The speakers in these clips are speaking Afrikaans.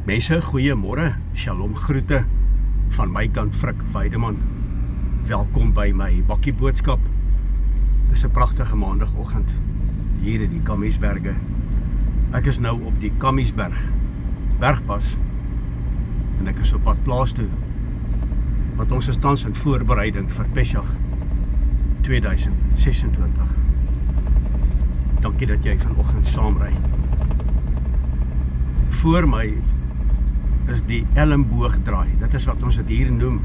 Mense, goeiemôre, shalom groete van my kant Frik Weideman. Welkom by my bakkie boodskap. Dis 'n pragtige maandagoggend hier in die Kamiesberge. Ek is nou op die Kamiesberg bergpas en ek is op pad plaas toe. Want ons is tans in voorbereiding vir Pesach 2026. Dankie dat jy vanoggend saamry. Voor my is die Elmboogdraai. Dit is wat ons dit hier noem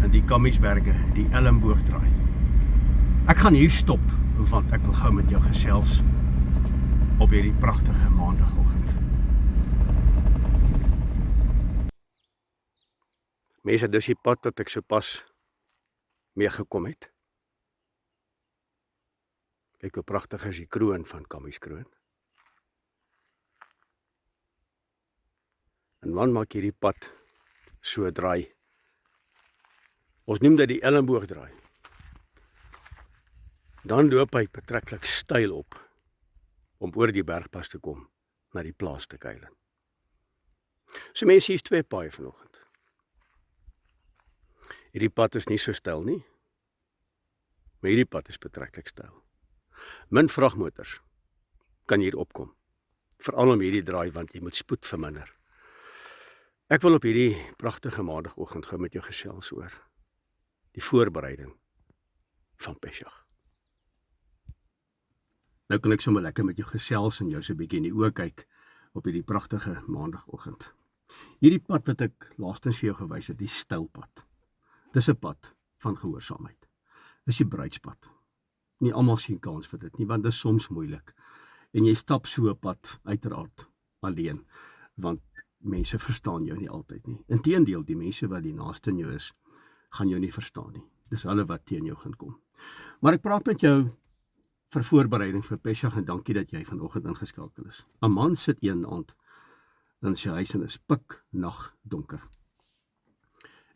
in die Kamiesberge, die Elmboogdraai. Ek gaan hier stop, want ek wil gou met jou gesels op hierdie pragtige maandagoggend. Mense, dis die pad wat ek sopas meegekom het. Kyk hoe pragtig is die kroon van Kamieskroon. En man maak hierdie pad so draai. Ons noem dit die Elmboogdraai. Dan loop hy betreklik styl op om oor die bergpas te kom na die plaas te kuilen. So mense, hier is twee paaie vanoggend. Hierdie pad is nie so styl nie, maar hierdie pad is betreklik styl. Min vragmotors kan hier opkom, veral om hierdie draai, want jy moet spoed verminder. Ek wil op hierdie pragtige maandagoggend gou met jou gesels oor die voorbereiding van Pesach. Nou kan ek sommer lekker met jou gesels en jou so 'n bietjie in die oë kyk op hierdie pragtige maandagoggend. Hierdie pad wat ek laastens vir jou gewys het, die stylpad. Dis 'n pad van gehoorsaamheid. Dis die bruidspad. Nie almal sien kans vir dit nie, want dit is soms moeilik. En jy stap so 'n pad uiteraard alleen, want mense verstaan jou nie altyd nie. Inteendeel, die mense wat die naaste in jou is, gaan jou nie verstaan nie. Dis hulle wat teen jou gaan kom. Maar ek praat met jou vir voorbereiding vir Pesach en dankie dat jy vanoggend ingeskakel is. 'n Man sit een aand in sy huis en is piknag donker.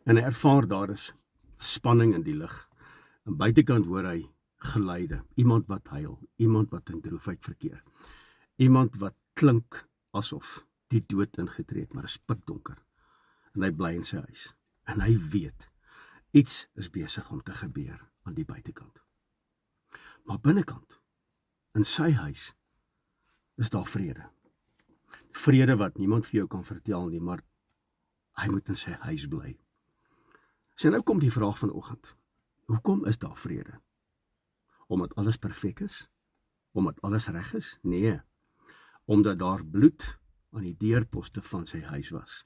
En hy ervaar daar is spanning in die lug. Aan buitekant hoor hy geluide, iemand wat huil, iemand wat in droefheid verkeer. Iemand wat klink asof die dood ingetree het, maar is pikdonker. En hy bly in sy huis. En hy weet, iets is besig om te gebeur aan die buitekant. Maar binnekant, in sy huis, is daar vrede. Vrede wat niemand vir jou kan vertel nie, maar hy moet in sy huis bly. So nou kom die vraag vanoggend, hoekom is daar vrede? Omdat alles perfek is? Omdat alles reg is? Nee, omdat daar bloed aan die deurposte van sy huis was.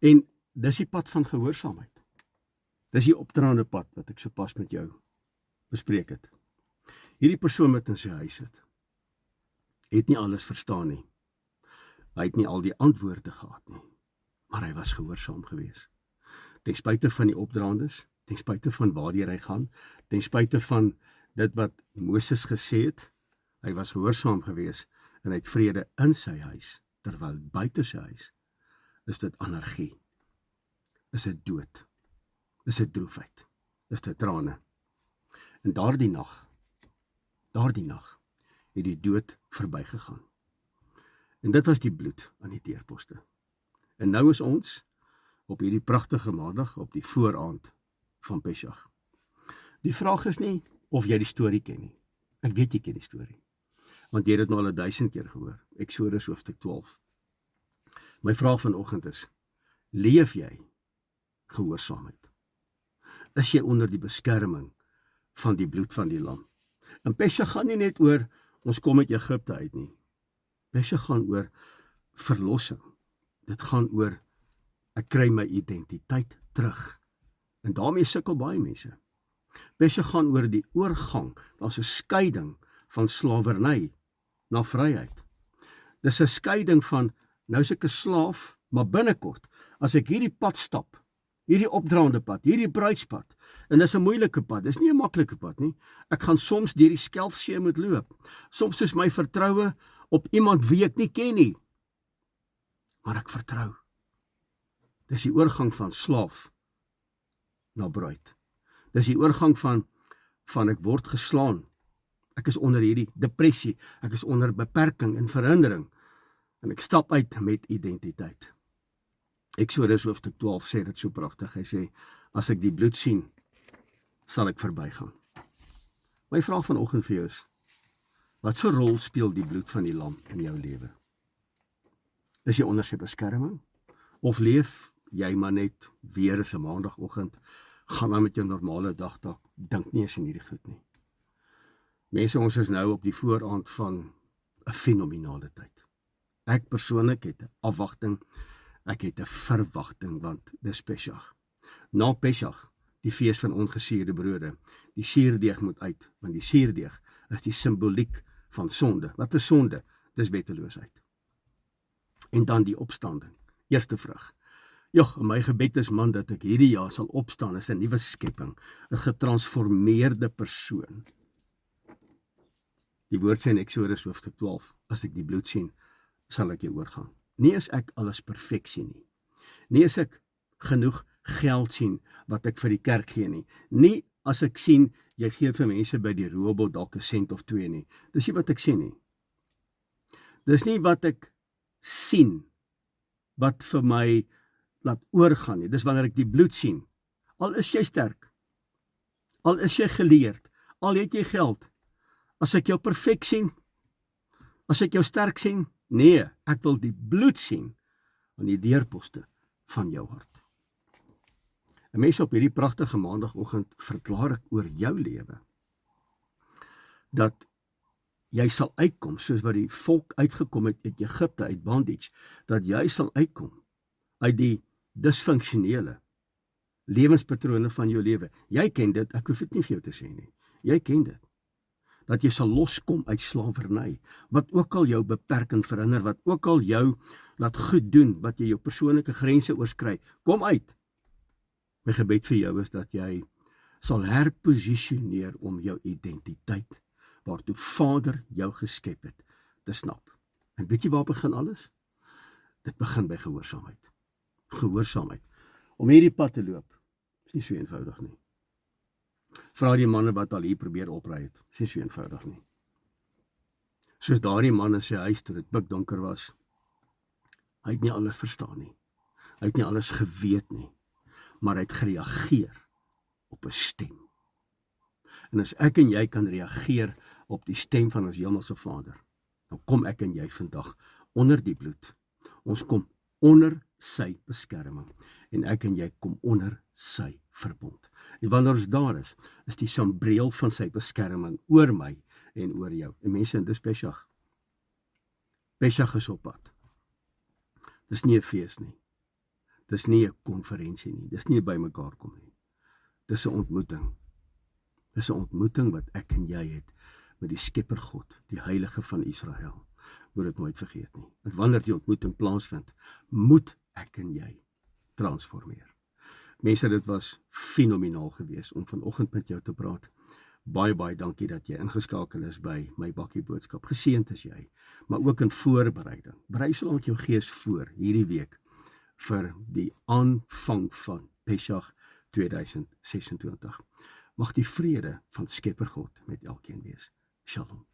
En dis die pad van gehoorsaamheid. Dis die opdraande pad wat ek sopas met jou bespreek het. Hierdie persoon wat in sy huis sit, het nie alles verstaan nie. Hy het nie al die antwoorde gehad nie, maar hy was gehoorsaam gewees. Ten spyte van die opdraandes, ten spyte van waardeur hy gaan, ten spyte van dit wat Moses gesê het, hy was gehoorsaam gewees en hy het vrede in sy huis, terwyl buite sy huis is dit anargie, is dit dood, is dit droefheid, is dit trane. En daardie nag het die dood verbygegaan. En dit was die bloed aan die deurposte. En nou is ons op hierdie pragtige maandag, op die vooraand van Pesach. Die vraag is nie of jy die storie ken nie. Ek weet jy ken die storie, want jy het dit nou al 1000 keer gehoor. Eksodus hoofstuk 12. My vraag vanoggend is, leef jy gehoorsaamheid? Is jy onder die beskerming van die bloed van die lam? En Pesach gaan nie net oor, ons kom uit Egipte uit nie. Pesach gaan oor verlossing. Dit gaan oor, ek kry my identiteit terug. En daarmee sukkel baie mense. Pesach gaan oor die oorgang, daar's 'n skeiding van slawerny na vryheid. Dis 'n skeiding van, nou is ek 'n slaaf, maar binnekort, as ek hierdie pad stap, hierdie opdraande pad, hierdie bruidspad, en dis 'n moeilike pad, dis nie 'n maklike pad nie. Ek gaan soms deur die skelfsee moet loop. Soms is my vertroue op iemand wie ek nie ken nie. Maar ek vertrou. Dis die oorgang van slaaf na bruid. Dis die oorgang van ek word geslaan. Ek is onder hierdie depressie, ek is onder beperking en verhindering. En ek stap uit met identiteit. Eksodus hoofstuk 12 sê dit so pragtig. Hy sê, as ek die bloed sien, sal ek verbygaan. My vraag vanoggend vir jou is, wat so rol speel die bloed van die lam in jou lewe? Is jy onder sy beskerming? Of leef jy maar net weer is 'n maandagoggend, gaan maar met jou normale dagtaak, dink nie eens in hierdie goed nie. Mense, ons is nou op die vooraand van 'n fenominale tyd. Ek persoonlik het 'n afwagting, ek het 'n verwagting, want dis Pesach. Na Pesach, die fees van ongesuurde brode, die suurdeeg moet uit, want die suurdeeg is die simboliek van sonde. Wat is sonde? Dis wetteloosheid. En dan die opstanding, eerste vrug. My gebed is man, dat ek hierdie jaar sal opstaan as 'n nuwe skepping, 'n getransformeerde persoon. Die woord sê in Eksodus hoofstuk 12, as ek die bloed sien, sal ek jou oorgaan. Nie as ek alles perfeksie nie. Nie as ek genoeg geld sien wat ek vir die kerk gee nie. Nie as ek sien jy gee vir mense by die Roobel dalk 'n sent of 2 nie. Dis nie wat ek sien nie. Dis nie wat ek sien wat vir my laat oorgaan nie. Dis wanneer ek die bloed sien. Al is jy sterk, al is jy geleerd, al het jy geld, as ek jou perfek sien, as ek jou sterk sien, nee, ek wil die bloed sien aan die deurposte van jou hart. En mense, op hierdie pragtige maandagoggend verklaar ek oor jou lewe, dat jy sal uitkom, soos wat die volk uitgekom het uit Egipte, uit bondage, dat jy sal uitkom uit die dysfunksionele lewenspatrone van jou lewe. Jy ken dit, ek hoef dit nie vir jou te sê nie. Jy ken dit. Dat jy sal loskom uit slawerny, wat ook al jou beperk en verhinder, wat ook al jou laat goed doen, wat jy jou persoonlike grense oorskry, kom uit. My gebed vir jou is dat jy sal herposisioneer om jou identiteit, waartoe Vader jou geskep het, te snap. En weet jy waar begin alles? Dit begin by gehoorsaamheid. Gehoorsaamheid. Om hierdie pad te loop, is nie so eenvoudig nie. Vra die manne wat al hier probeer opry het, is nie so eenvoudig nie. Soos daardie man in sy huis toe dit pikdonker was, hy het nie alles verstaan nie. Hy het nie alles geweet nie, maar hy het gereageer op 'n stem. En as ek en jy kan reageer op die stem van ons hemelse Vader, dan kom ek en jy vandag onder die bloed. Ons kom onder sy beskerming en ek en jy kom onder sy verbond. En wanneer ons daar is die sambreel van sy beskerming oor my en oor jou. En mense, dit is Pesach. Pesach is op pad. Dis nie 'n fees nie. Dis nie 'n konferensie nie. Dis nie 'n bymekaar kom nie. Dis 'n ontmoeting. Dis 'n ontmoeting wat ek en jy het met die Skepper God, die Heilige van Israel. Moet dit nooit vergeet nie. Want wanneer die ontmoeting plaasvind, moet ek en jy transformeer. Mense, dit was fenomenaal geweest om vanoggend met jou te praat. Baie, baie dankie dat jy ingeskakel is by my bakkie boodskap. Geseënd is jy, maar ook in voorbereiding. Berei sal met jou gees voor hierdie week vir die aanvang van Pesach 2026. Mag die vrede van Skepper God met elkeen wees. Shalom.